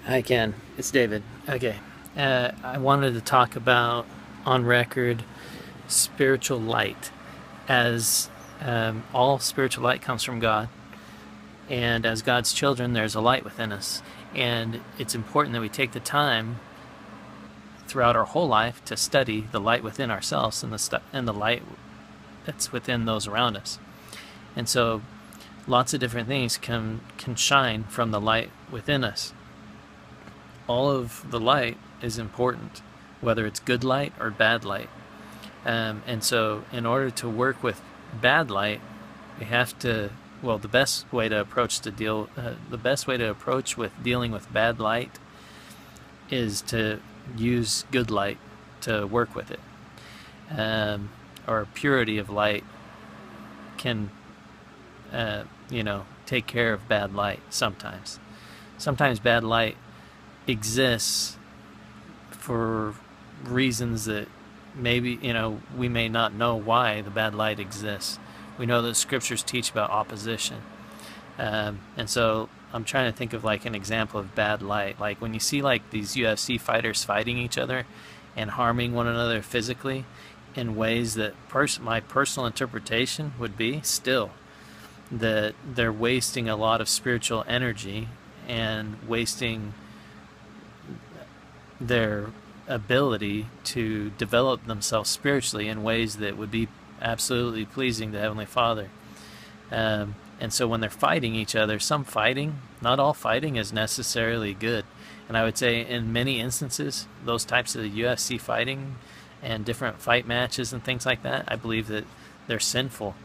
Hi, Ken. It's David. Okay. I wanted to talk about on record spiritual light, as all spiritual light comes from God. And as God's children, there's a light within us. And it's important that we take the time throughout our whole life to study the light within ourselves and the light that's within those around us. And so lots of different things can shine from the light within us. All of the light is important, whether it's good light or bad light. And so, in order to work with bad light, we have to. Well, the best way to approach with dealing with bad light is to use good light to work with it. Or purity of light can, take care of bad light sometimes. Sometimes bad light exists for reasons that maybe we may not know why the bad light exists. We know that scriptures teach about opposition, and so I'm trying to think of like an example of bad light, like when you see like these UFC fighters fighting each other and harming one another physically in ways that my personal interpretation would be still that they're wasting a lot of spiritual energy and wasting their ability to develop themselves spiritually in ways that would be absolutely pleasing to Heavenly Father. And so when they're fighting each other, some fighting, not all fighting is necessarily good. And I would say in many instances, those types of UFC fighting and different fight matches and things like that, I believe that they're sinful.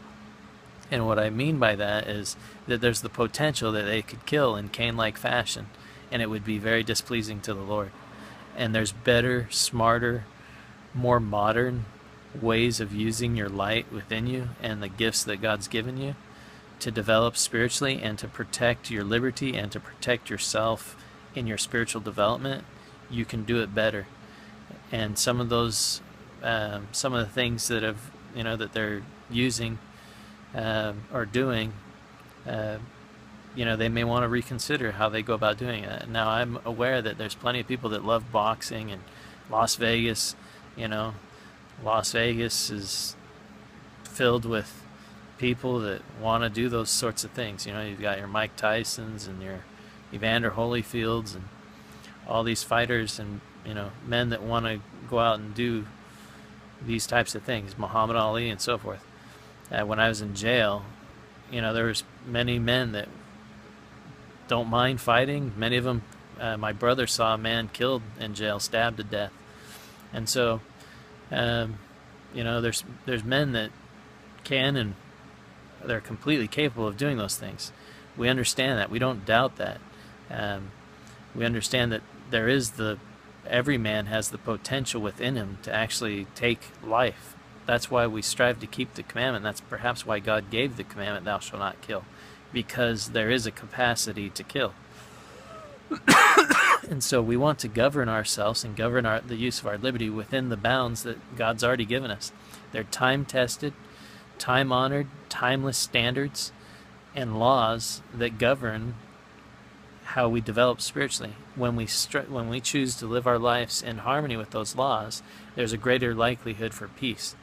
And what I mean by that is that there's the potential that they could kill in Cain-like fashion, and it would be very displeasing to the Lord. And there's better, smarter, more modern ways of using your light within you and the gifts that God's given you to develop spiritually and to protect your liberty and to protect yourself in your spiritual development. You can do it better. And some of the things that they're using or doing, they may want to reconsider how they go about doing it. Now, I'm aware that there's plenty of people that love boxing and Las Vegas. Las Vegas is filled with people that want to do those sorts of things. You've got your Mike Tysons and your Evander Holyfields and all these fighters and, men that want to go out and do these types of things, Muhammad Ali and so forth. When I was in jail, there was many men that don't mind fighting. Many of them, my brother saw a man killed in jail, stabbed to death. And so, there's men that can and they're completely capable of doing those things. We understand that. We don't doubt that. We understand that every man has the potential within him to actually take life. That's why we strive to keep the commandment. That's perhaps why God gave the commandment, thou shalt not kill, because there is a capacity to kill. And so we want to govern ourselves and govern the use of our liberty within the bounds that God's already given us. They're time-tested, time-honored, timeless standards and laws that govern how we develop spiritually. When we choose to live our lives in harmony with those laws, there's a greater likelihood for peace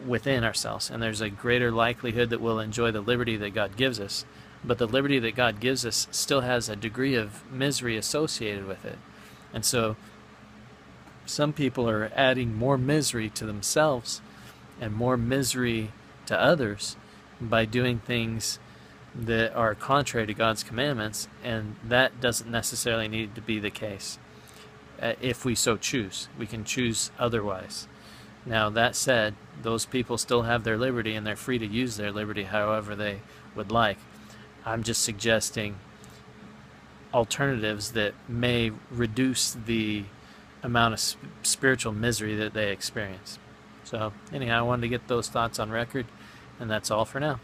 within ourselves, and there's a greater likelihood that we'll enjoy the liberty that God gives us. But the liberty that God gives us still has a degree of misery associated with it. And so some people are adding more misery to themselves and more misery to others by doing things that are contrary to God's commandments, and that doesn't necessarily need to be the case. If we so choose, we can choose otherwise. Now, that said, those people still have their liberty, and they're free to use their liberty however they would like. I'm just suggesting alternatives that may reduce the amount of spiritual misery that they experience. So anyhow, I wanted to get those thoughts on record, and that's all for now.